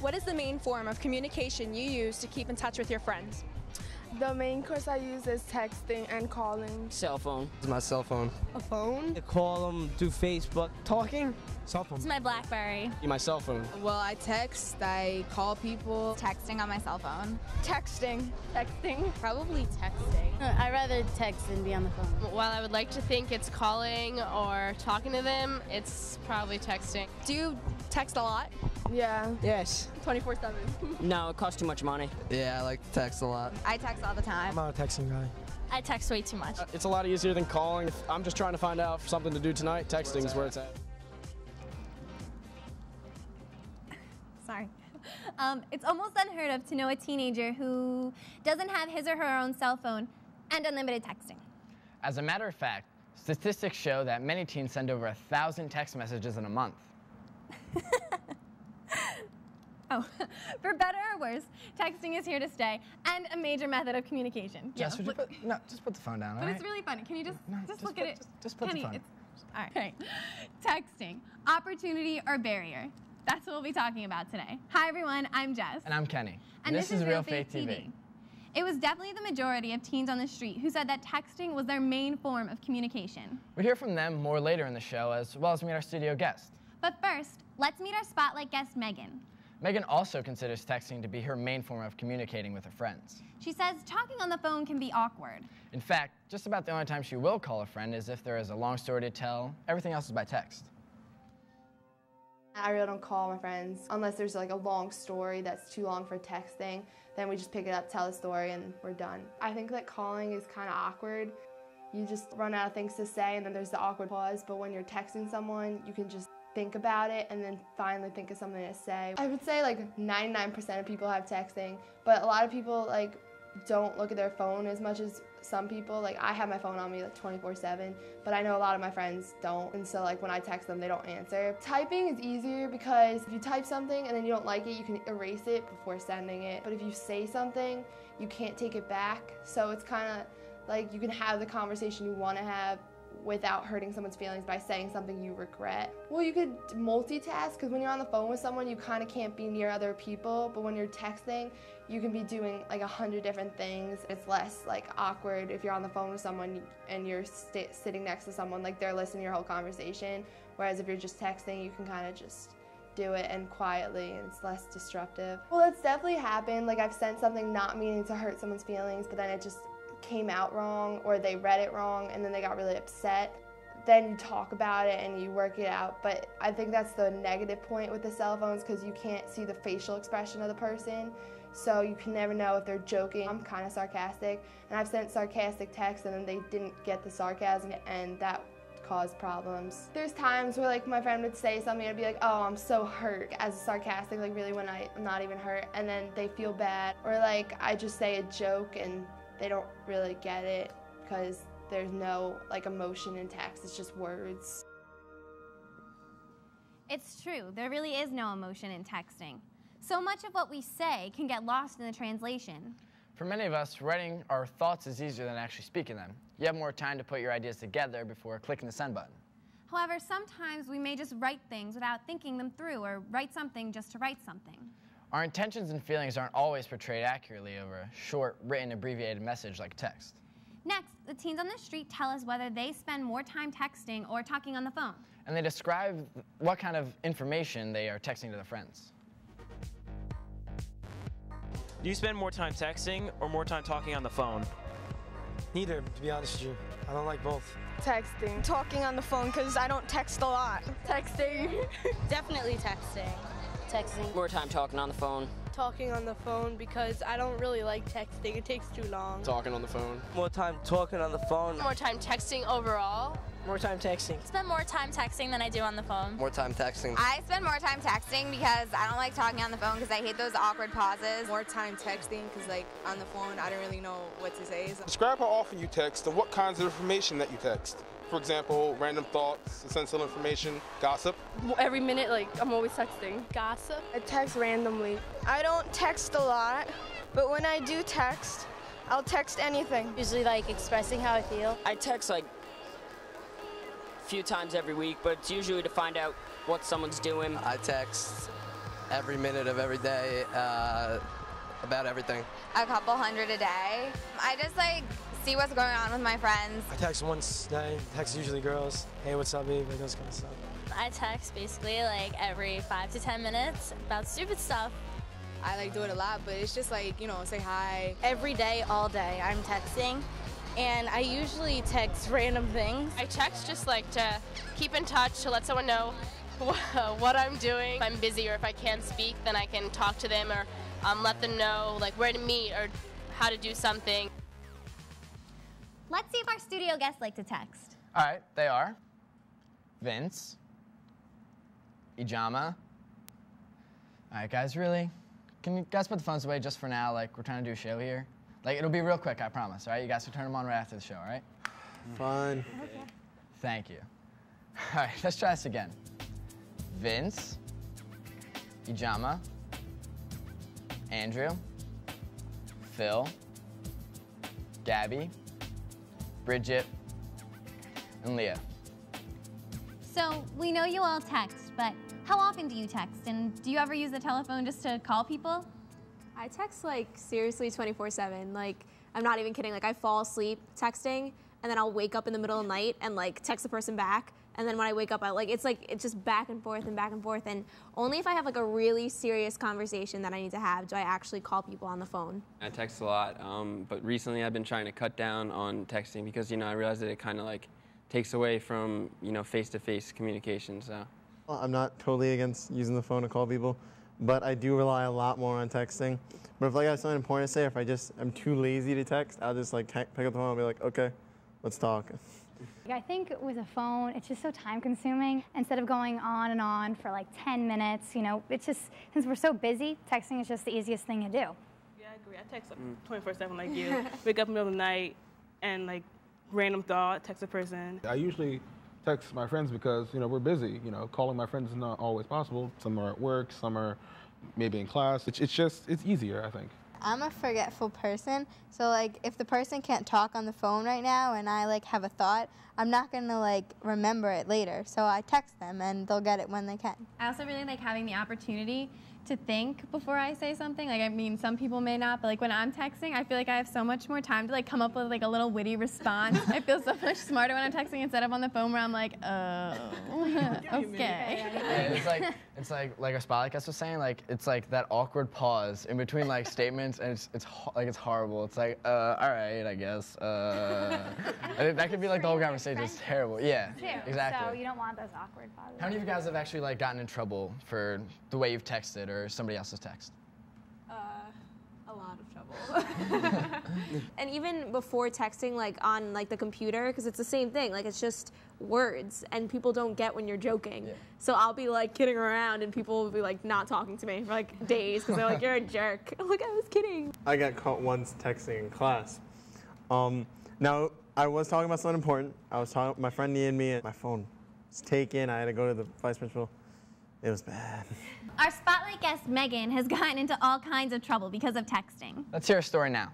What is the main form of communication you use to keep in touch with your friends? The main course I use is texting and calling. Cell phone. It's my cell phone. A phone? I call them through Facebook. Talking? Cell phone. It's my BlackBerry. My cell phone. Well, I text, I call people. Texting on my cell phone. Texting. Texting? Probably texting. I'd rather text than be on the phone. While I would like to think it's calling or talking to them, it's probably texting. Do you text a lot? Yeah. Yes. 24/7. No, it costs too much money. Yeah, I like to text a lot. I text all the time. I'm not a texting guy. I text way too much. It's a lot easier than calling. If I'm just trying to find out something to do tonight, texting is where it's at. Sorry. It's almost unheard of to know a teenager who doesn't have his or her own cell phone and unlimited texting. As a matter of fact, statistics show that many teens send over 1,000 text messages in a month. Oh, for better or worse, texting is here to stay and a major method of communication. Jess, would you just put the phone down, all But right? it's really funny. Can you just look at it? Just put Kenny, the phone. All right. Texting, opportunity or barrier. That's what we'll be talking about today. Hi, everyone. I'm Jess. And I'm Kenny. And this is RealfaithTV. It was definitely the majority of teens on the street who said that texting was their main form of communication. We'll hear from them more later in the show, as well as meet our studio guest. But first, let's meet our spotlight guest, Megan. Megan also considers texting to be her main form of communicating with her friends. She says talking on the phone can be awkward. In fact, just about the only time she will call a friend is if there is a long story to tell. Everything else is by text. I really don't call my friends unless there's like a long story that's too long for texting. Then we just pick it up, tell the story, and we're done. I think that calling is kind of awkward. You just run out of things to say, and then there's the awkward pause. But when you're texting someone, you can just think about it and then finally think of something to say. I would say like 99% of people have texting, but a lot of people like don't look at their phone as much as some people. Like I have my phone on me like 24/7, but I know a lot of my friends don't, and so like when I text them, they don't answer. Typing is easier because if you type something and then you don't like it, you can erase it before sending it. But if you say something, you can't take it back. So it's kind of like you can have the conversation you want to have without hurting someone's feelings by saying something you regret. Well, you could multitask because when you're on the phone with someone, you kind of can't be near other people, but when you're texting, you can be doing like 100 different things. It's less like awkward if you're on the phone with someone and you're sitting next to someone, like they're listening to your whole conversation, whereas if you're just texting, you can kind of just do it and quietly, and it's less disruptive. Well, that's definitely happened. Like I've sent something not meaning to hurt someone's feelings, but then it just came out wrong, or they read it wrong and then they got really upset. Then you talk about it and you work it out. But I think that's the negative point with the cell phones, because you can't see the facial expression of the person, so you can never know if they're joking. I'm kind of sarcastic, and I've sent sarcastic texts and then they didn't get the sarcasm, and that caused problems. There's times where like my friend would say something and I'd be like, oh, I'm so hurt, as sarcastic, like really when I'm not even hurt, and then they feel bad. Or like I just say a joke and they don't really get it because there's no like emotion in text, it's just words. It's true, there really is no emotion in texting. So much of what we say can get lost in the translation. For many of us, writing our thoughts is easier than actually speaking them. You have more time to put your ideas together before clicking the send button. However, sometimes we may just write things without thinking them through, or write something just to write something. Our intentions and feelings aren't always portrayed accurately over a short, written, abbreviated message like text. Next, the teens on the street tell us whether they spend more time texting or talking on the phone. And they describe what kind of information they are texting to their friends. Do you spend more time texting or more time talking on the phone? Neither, to be honest with you. I don't like both. Texting. Talking on the phone because I don't text a lot. Texting. Definitely texting. Texting. More time talking on the phone. Talking on the phone because I don't really like texting. It takes too long. Talking on the phone. More time talking on the phone. More time texting overall. More time texting. Spend more time texting than I do on the phone. More time texting. I spend more time texting because I don't like talking on the phone because I hate those awkward pauses. More time texting because like on the phone I don't really know what to say. Describe how often you text and what kinds of information that you text. For example, random thoughts, essential information, gossip. Every minute, like, I'm always texting. Gossip? I text randomly. I don't text a lot, but when I do text, I'll text anything. Usually like expressing how I feel. I text like a few times every week, but it's usually to find out what someone's doing. I text every minute of every day about everything. A couple hundred a day. I just like see what's going on with my friends. I text once a day. Text usually girls. Hey, what's up, babe? Like those kind of stuff. I text basically like every 5 to 10 minutes about stupid stuff. I like do it a lot, but it's just like, you know, say hi. Every day, all day, I'm texting. And I usually text random things. I text just like to keep in touch, to let someone know what I'm doing. If I'm busy or if I can't speak, then I can talk to them or let them know like where to meet or how to do something. Let's see if our studio guests like to text. All right, they are Vince, Ijama. All right, guys, really? Can you guys put the phones away just for now? Like, we're trying to do a show here. Like, it'll be real quick, I promise, all right? You guys can turn them on right after the show, all right? Fine. Okay. Thank you. All right, let's try this again. Vince, Ijama, Andrew, Phil, Gabby, Bridget, and Leah. So we know you all text, but how often do you text? And do you ever use the telephone just to call people? I text like seriously 24/7. Like I'm not even kidding. Like I fall asleep texting, and then I'll wake up in the middle of the night and like text the person back. And then when I wake up, it's just back and forth and back and forth. And only if I have like a really serious conversation that I need to have do I actually call people on the phone. I text a lot, but recently I've been trying to cut down on texting because, you know, I realized that it kind of like takes away from, you know, face-to-face communication, so. Well, I'm not totally against using the phone to call people, but I do rely a lot more on texting. But if like I have something important to say, or if I'm too lazy to text, I'll just like pick up the phone and be like, okay, let's talk. I think with a phone, it's just so time consuming. Instead of going on and on for like 10 minutes, you know, it's just, since we're so busy, texting is just the easiest thing to do. Yeah, I agree. I text 24/7 like you. Wake up in the middle of the night and like random thought, text a person. I usually text my friends because, you know, we're busy. You know, calling my friends is not always possible. Some are at work, some are maybe in class. It's easier, I think. I'm a forgetful person, so like if the person can't talk on the phone right now and I like have a thought, I'm not gonna like remember it later. So I text them and they'll get it when they can. I also really like having the opportunity to think before I say something. Like, I mean, some people may not, but like when I'm texting, I feel like I have so much more time to like come up with like a little witty response. I feel so much smarter when I'm texting instead of on the phone where I'm like, oh, okay. Yeah, it's like our spotlight guest was saying, like it's like that awkward pause in between like statements, and it's horrible. It's like, all right, I guess. I think that could be like the whole conversation. It's terrible. Yeah, exactly. So you don't want those awkward pauses. How many of you guys have actually like gotten in trouble for the way you've texted or somebody else's text? A lot of trouble. And even before texting, like on like the computer, because it's the same thing. Like it's just words, and people don't get when you're joking. Yeah. So I'll be like kidding around, and people will be like not talking to me for like days because they're like, "You're a jerk." I'm like, I was kidding. I got caught once texting in class. Now I was talking about something important. I was talking. My friend needed me, and my phone was taken. I had to go to the vice principal. It was bad. Our spotlight guest, Megan, has gotten into all kinds of trouble because of texting. Let's hear a story now.